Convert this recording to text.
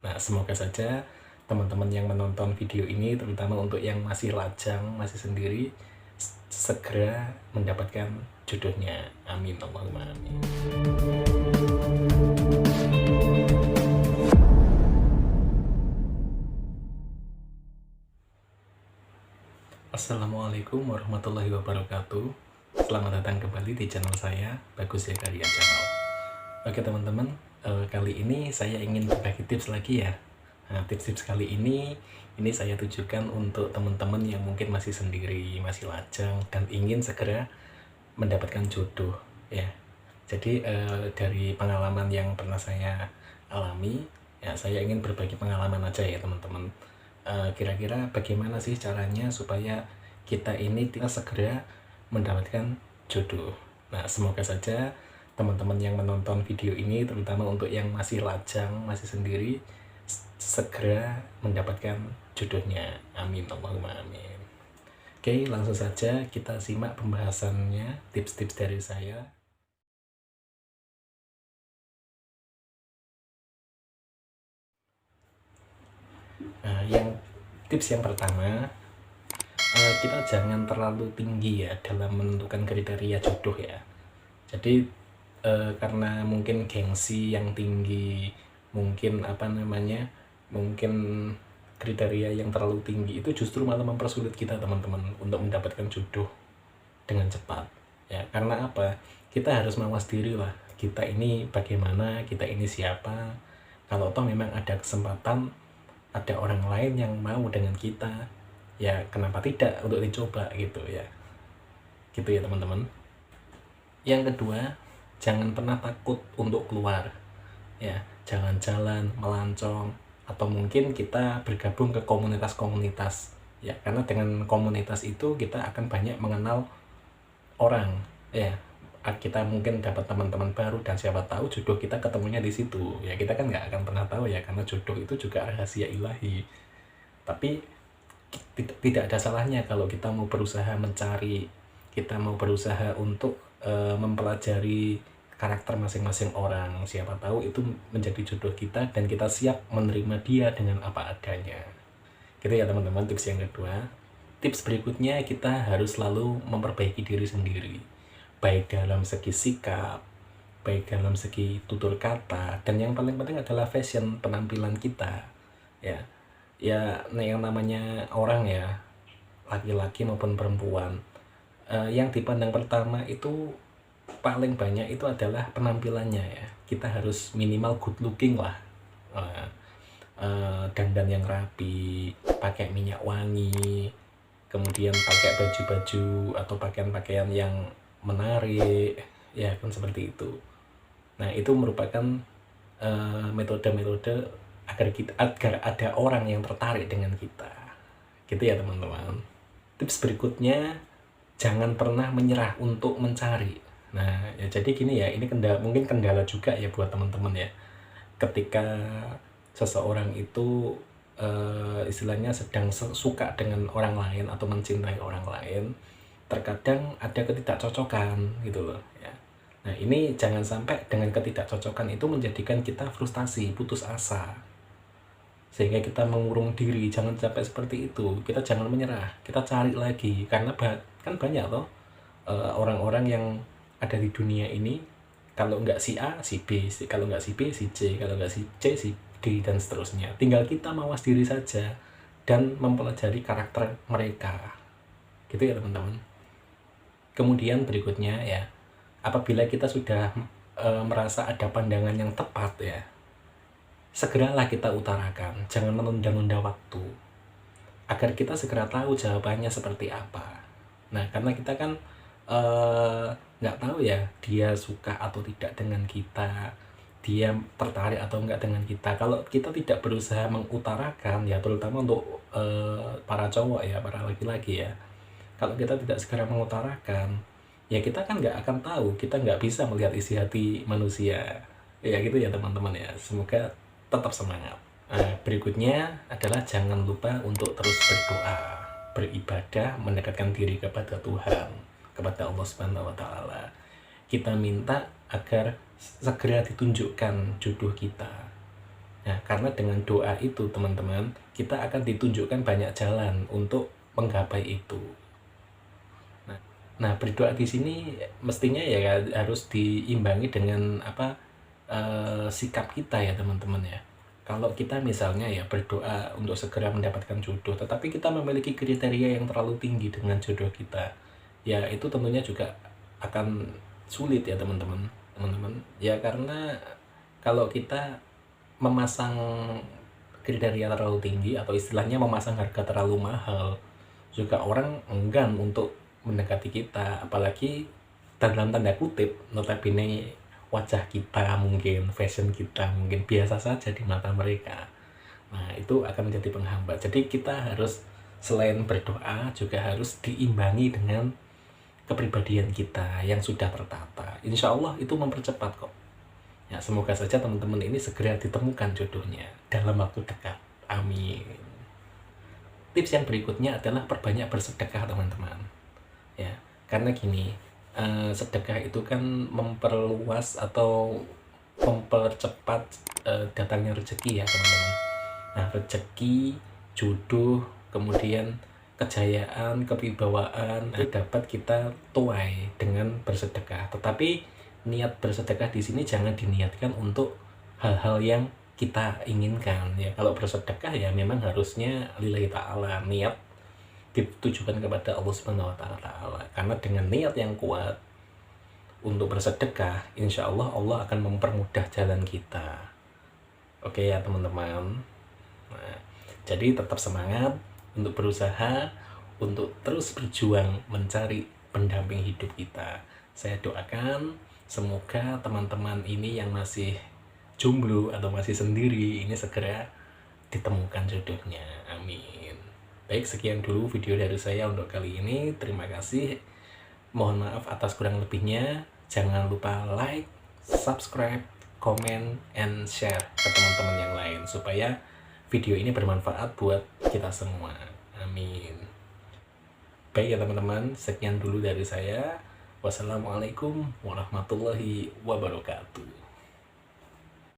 Nah, semoga saja teman-teman yang menonton video ini, terutama untuk yang masih lajang, masih sendiri, segera mendapatkan jodohnya. Amin, Allahumma amin. Assalamualaikum warahmatullahi wabarakatuh. Selamat datang kembali di channel saya, Bagus Zakaria Channel. Oke teman-teman, kali ini saya ingin berbagi tips lagi ya. Nah, tips-tips kali ini saya tujukan untuk teman-teman yang mungkin masih sendiri, masih lajang, dan ingin segera mendapatkan jodoh ya. Jadi dari pengalaman yang pernah saya alami, ya saya ingin berbagi pengalaman aja ya teman-teman. Kira-kira bagaimana sih caranya supaya kita ini segera mendapatkan jodoh. Nah, semoga saja teman-teman yang menonton video ini, terutama untuk yang masih lajang, masih sendiri, segera mendapatkan jodohnya. Amin, Allahumma amin. Oke, langsung saja kita simak pembahasannya, tips-tips dari saya. Nah, tips yang pertama, kita jangan terlalu tinggi ya dalam menentukan kriteria jodoh ya. Jadi karena mungkin gengsi yang tinggi, mungkin mungkin kriteria yang terlalu tinggi itu justru malah mempersulit kita teman-teman untuk mendapatkan jodoh dengan cepat ya. Karena apa? Kita harus mawas diri lah, kita ini bagaimana, kita ini siapa. Kalau toh memang ada kesempatan, ada orang lain yang mau dengan kita, ya kenapa tidak untuk dicoba gitu ya. Gitu ya teman-teman. Yang kedua, jangan pernah takut untuk keluar ya. Jangan jalan melancong, atau mungkin kita bergabung ke komunitas-komunitas ya, karena dengan komunitas itu kita akan banyak mengenal orang ya. Kita mungkin dapat teman-teman baru, dan siapa tahu jodoh kita ketemunya di situ ya. Kita kan nggak akan pernah tahu ya, karena jodoh itu juga rahasia ilahi. Tapi tidak ada salahnya kalau kita mau berusaha mencari, kita mau berusaha untuk mempelajari karakter masing-masing orang. Siapa tahu itu menjadi jodoh kita dan kita siap menerima dia dengan apa adanya. Gitu ya teman-teman, tips yang kedua. Tips berikutnya, kita harus selalu memperbaiki diri sendiri, baik dalam segi sikap, baik dalam segi tutur kata, dan yang paling penting adalah fashion, penampilan kita ya. Ya, yang namanya orang ya, laki-laki maupun perempuan, yang dipandang pertama itu paling banyak itu adalah penampilannya ya. Kita harus minimal good looking lah, dandan yang rapi, pakai minyak wangi, kemudian pakai baju-baju atau pakaian-pakaian yang menarik ya, kan seperti itu. Nah, itu merupakan metode-metode agar ada orang yang tertarik dengan kita, gitu ya teman-teman. Tips berikutnya, jangan pernah menyerah untuk mencari. Nah ya, jadi gini ya, ini mungkin kendala juga ya buat teman-teman ya, ketika seseorang itu istilahnya sedang suka dengan orang lain atau mencintai orang lain, terkadang ada ketidakcocokan gitu loh ya. Nah, ini jangan sampai dengan ketidakcocokan itu menjadikan kita frustasi, putus asa, sehingga kita mengurung diri. Jangan sampai seperti itu. Kita jangan menyerah, kita cari lagi, karena kan banyak loh orang-orang yang ada di dunia ini. Kalau nggak si A, si B, kalau nggak si B, si C, kalau nggak si C, si D, dan seterusnya. Tinggal kita mawas diri saja dan mempelajari karakter mereka, gitu ya teman-teman. Kemudian berikutnya ya, apabila kita sudah merasa ada pandangan yang tepat ya, segeralah kita utarakan, jangan menunda-nunda waktu, agar kita segera tahu jawabannya seperti apa. Nah, karena kita kan nggak tahu ya, dia suka atau tidak dengan kita, dia tertarik atau enggak dengan kita. Kalau kita tidak berusaha mengutarakan ya, terutama untuk para cowok ya, para laki-laki ya, kalau kita tidak segera mengutarakan ya, kita kan nggak akan tahu, kita nggak bisa melihat isi hati manusia ya. Gitu ya teman-teman ya, semoga tetap semangat. Berikutnya adalah jangan lupa untuk terus berdoa, beribadah, mendekatkan diri kepada Tuhan, kepada Allah Subhanahu wa Ta'ala. Kita minta agar segera ditunjukkan jodoh kita. Nah, karena dengan doa itu teman-teman, kita akan ditunjukkan banyak jalan untuk menggapai itu. Nah, berdoa di sini mestinya ya harus diimbangi dengan sikap kita ya teman-teman ya. Kalau kita misalnya ya berdoa untuk segera mendapatkan jodoh, tetapi kita memiliki kriteria yang terlalu tinggi dengan jodoh kita, ya itu tentunya juga akan sulit ya teman-teman. Teman-teman, ya karena kalau kita memasang kriteria terlalu tinggi atau istilahnya memasang harga terlalu mahal, juga orang enggan untuk mendekati kita, apalagi dalam tanda kutip notabene wajah kita mungkin, fashion kita mungkin biasa saja di mata mereka. Nah, itu akan menjadi penghambat. Jadi kita harus selain berdoa juga harus diimbangi dengan kepribadian kita yang sudah tertata. Insya Allah itu mempercepat kok. Ya, semoga saja teman-teman ini segera ditemukan jodohnya dalam waktu dekat. Amin. Tips yang berikutnya adalah perbanyak bersedekah teman-teman. Ya, karena gini, sedekah itu kan memperluas atau mempercepat datangnya rezeki ya teman-teman. Nah, rezeki, jodoh, kemudian kejayaan, kewibawaan itu dapat kita tuai dengan bersedekah. Tetapi niat bersedekah di sini jangan diniatkan untuk hal-hal yang kita inginkan ya. Kalau bersedekah ya memang harusnya lillahi ta'ala, niat ditujukan kepada Allah Subhanahu wa taala. Karena dengan niat yang kuat untuk bersedekah, insya Allah Allah akan mempermudah jalan kita. Oke ya teman-teman. Nah, jadi tetap semangat untuk berusaha, untuk terus berjuang mencari pendamping hidup kita. Saya doakan semoga teman-teman ini yang masih jomblo atau masih sendiri ini segera ditemukan jodohnya. Amin. Baik, sekian dulu video dari saya untuk kali ini. Terima kasih. Mohon maaf atas kurang lebihnya. Jangan lupa like, subscribe, comment, and share ke teman-teman yang lain supaya video ini bermanfaat buat kita semua. Amin. Baik ya teman-teman, sekian dulu dari saya. Wassalamualaikum warahmatullahi wabarakatuh.